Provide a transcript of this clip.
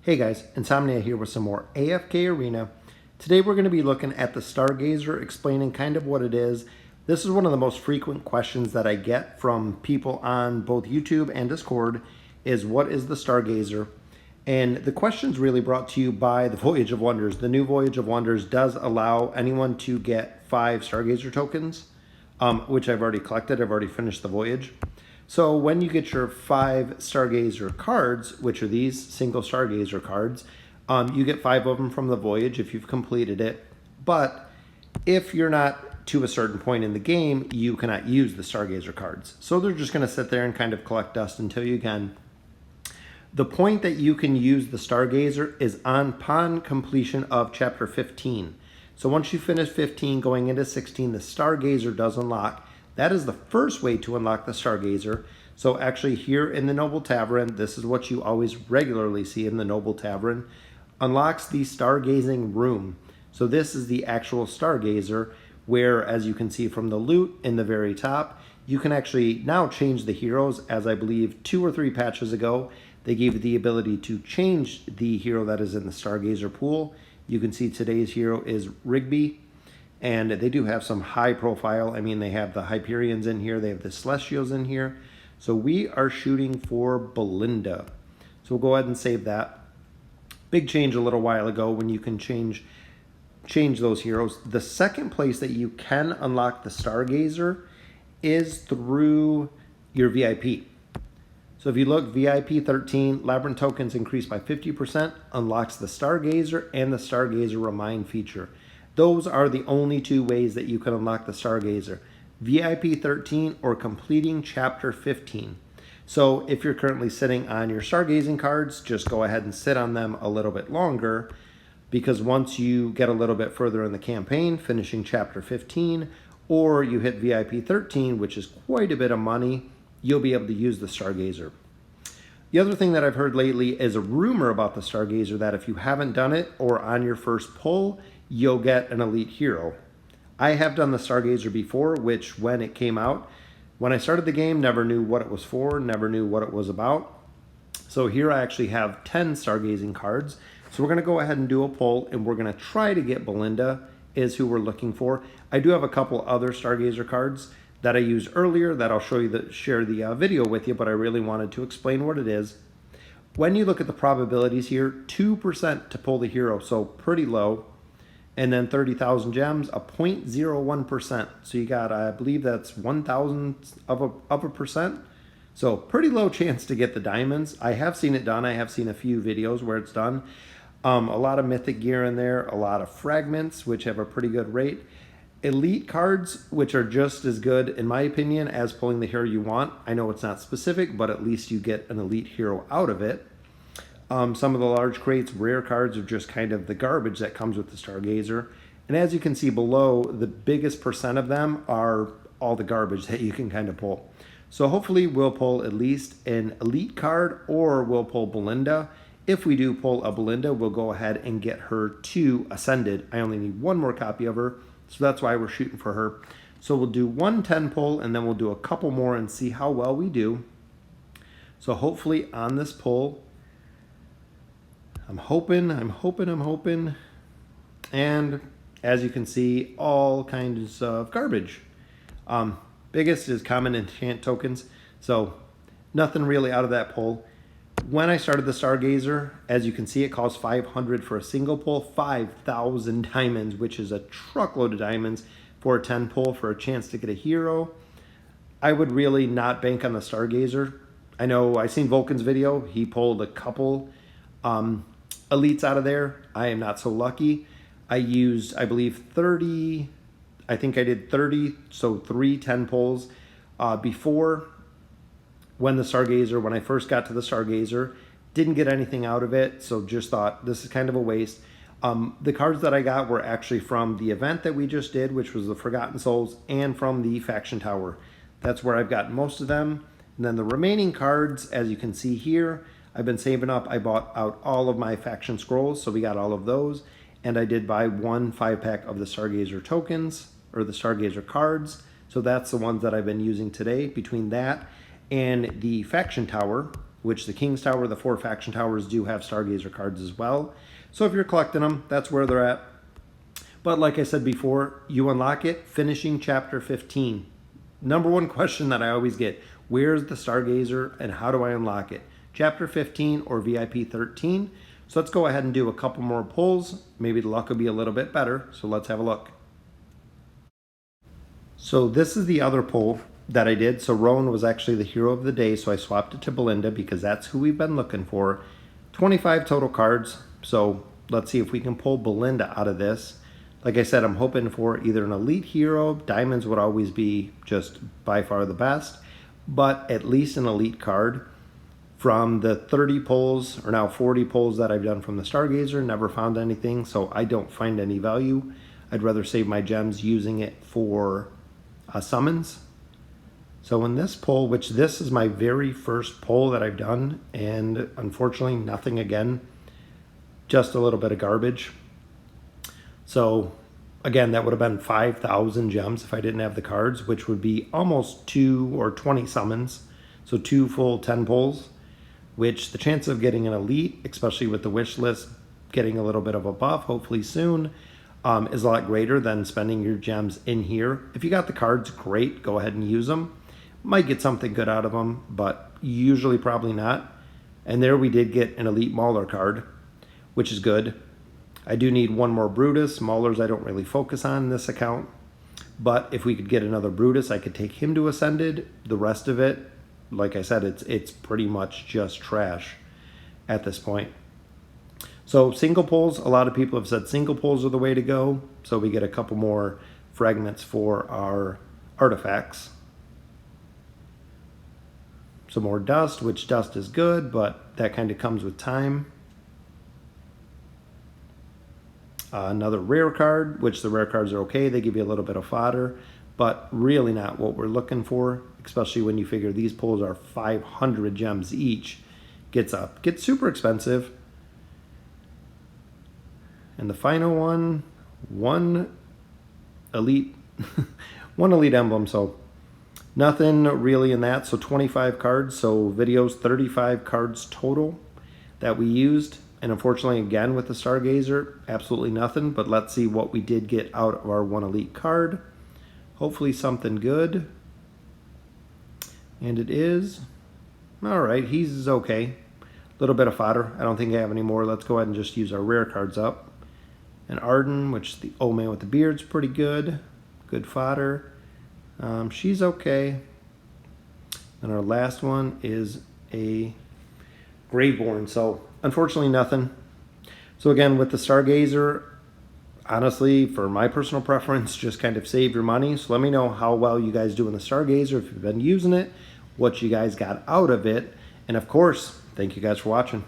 Hey guys, Insomnia here with some more AFK Arena. Today we're going to be looking at the Stargazer, explaining kind of what it is. This is one of the most frequent questions that I get from people on both YouTube and Discord is what is the Stargazer? And the question's really brought to you by the Voyage of Wonders. The new Voyage of Wonders does allow anyone to get 5 Stargazer tokens, which I've already collected. I've already finished the voyage. So when you get your 5 Stargazer cards, which are these single Stargazer cards, you get 5 of them from the voyage if you've completed it. But if you're not to a certain point in the game, you cannot use the Stargazer cards. So they're just going to sit there and kind of collect dust until you can. The point that you can use the Stargazer is upon completion of Chapter 15. So once you finish 15 going into 16, the Stargazer does unlock. That is the first way to unlock the Stargazer. So actually here in the Noble Tavern, this is what you always regularly see in the Noble Tavern, unlocks the Stargazing Room. So this is the actual Stargazer where, as you can see from the loot in the very top, you can actually now change the heroes. As I believe 2 or 3 patches ago, they gave you the ability to change the hero that is in the Stargazer pool. You can see today's hero is Rigby. And they do have some high profile. I mean, they have the Hyperions in here. They have the Celestials in here. So we are shooting for Belinda. So we'll go ahead and save that. Big change a little while ago when you can change those heroes. The second place that you can unlock the Stargazer is through your VIP. So if you look, VIP 13, Labyrinth tokens increased by 50%, unlocks the Stargazer and the Stargazer Remind feature. Those are the only 2 ways that you can unlock the Stargazer. VIP 13 or completing Chapter 15. So if you're currently sitting on your Stargazing cards, just go ahead and sit on them a little bit longer, because once you get a little bit further in the campaign, finishing Chapter 15, or you hit VIP 13, which is quite a bit of money, you'll be able to use the Stargazer. The other thing that I've heard lately is a rumor about the Stargazer that if you haven't done it or on your first pull, you'll get an elite hero. I have done the Stargazer before, which when it came out, when I started the game, never knew what it was for, never knew what it was about. So here I actually have 10 Stargazing cards. So we're going to go ahead and do a pull, and we're going to try to get Belinda is who we're looking for. I do have a couple other Stargazer cards that I used earlier that I'll show you, share the video with you, but I really wanted to explain what it is. When you look at the probabilities here, 2% to pull the hero, so pretty low. And then 30,000 gems, a 0.01%. So you got, I believe that's 1,000 of a percent. So pretty low chance to get the diamonds. I have seen it done. I have seen a few videos where it's done. A lot of mythic gear in there, a lot of fragments, which have a pretty good rate. Elite cards, which are just as good, in my opinion, as pulling the hero you want. I know it's not specific, but at least you get an elite hero out of it. Some of the large crates, rare cards, are just kind of the garbage that comes with the Stargazer. And as you can see below, the biggest percent of them are all the garbage that you can kind of pull. So hopefully we'll pull at least an elite card, or we'll pull Belinda. If we do pull a Belinda, we'll go ahead and get her to Ascended. I only need 1 more copy of her, so that's why we're shooting for her. So we'll do 1 10 pull, and then we'll do a couple more and see how well we do. So hopefully on this pull, I'm hoping. And as you can see, all kinds of garbage. Biggest is common enchant tokens. So nothing really out of that pull. When I started the Stargazer, as you can see, it costs 500 for a single pull, 5,000 diamonds, which is a truckload of diamonds for a 10 pull for a chance to get a hero. I would really not bank on the Stargazer. I know I seen Vulcan's video. He pulled a couple elites out of there. I am not so lucky. I used, I believe, 30. I think I did 30, so 3 10 pulls before when I first got to the Stargazer. Didn't get anything out of it, so just thought this is kind of a waste. The cards that I got were actually from the event that we just did, which was the Forgotten Souls, and from the Faction Tower. That's where I've got most of them. And then the remaining cards, as you can see here, I've been saving up. I bought out all of my faction scrolls, so we got all of those. And I did buy 1 5-pack of the Stargazer tokens, or the Stargazer cards. So that's the ones that I've been using today. Between that and the Faction Tower, which the King's Tower, the 4 faction towers do have Stargazer cards as well. So if you're collecting them, that's where they're at. But like I said before, you unlock it finishing chapter 15. Number one question that I always get, where's the Stargazer and how do I unlock it? Chapter 15 or VIP 13? So let's go ahead and do a couple more pulls. Maybe the luck will be a little bit better. So let's have a look. So this is the other pull that I did. So Rowan was actually the hero of the day, so I swapped it to Belinda because that's who we've been looking for. 25 total cards. So let's see if we can pull Belinda out of this. Like I said, I'm hoping for either an elite hero. Diamonds would always be just by far the best, but at least an elite card. From the 30 pulls, or now 40 pulls that I've done from the Stargazer, never found anything, so I don't find any value. I'd rather save my gems using it for summons. So in this pull, which this is my very first pull that I've done, and unfortunately nothing again, just a little bit of garbage. So again, that would have been 5,000 gems if I didn't have the cards, which would be almost 2 or 20 summons. So 2 full 10 pulls, which the chance of getting an elite, especially with the wish list getting a little bit of a buff, hopefully soon, is a lot greater than spending your gems in here. If you got the cards, great, go ahead and use them. Might get something good out of them, but usually probably not. And there we did get an elite Mauler card, which is good. I do need one more Brutus. Maulers I don't really focus on in this account. But if we could get another Brutus, I could take him to Ascended. The rest of it, like I said, it's pretty much just trash at this point. So single pulls, a lot of people have said single pulls are the way to go. So we get a couple more fragments for our artifacts. Some more dust, which dust is good, but that kind of comes with time. Another rare card, which the rare cards are okay. They give you a little bit of fodder, but really not what we're looking for, especially when you figure these pulls are 500 gems each. Gets super expensive. And the final one elite, one elite emblem, so nothing really in that. So 25 cards, so videos, 35 cards total that we used. And unfortunately, again, with the Stargazer, absolutely nothing. But let's see what we did get out of our one elite card. Hopefully something good. And it is. All right, he's okay. A little bit of fodder. I don't think I have any more. Let's go ahead and just use our rare cards up. An Arden, which the old man with the beard's pretty good. Good fodder. She's okay. And our last one is a Graveborn. So unfortunately nothing. So again, with the Stargazer, honestly, for my personal preference, just kind of save your money. So let me know how well you guys do in the Stargazer, if you've been using it, what you guys got out of it. And of course, thank you guys for watching.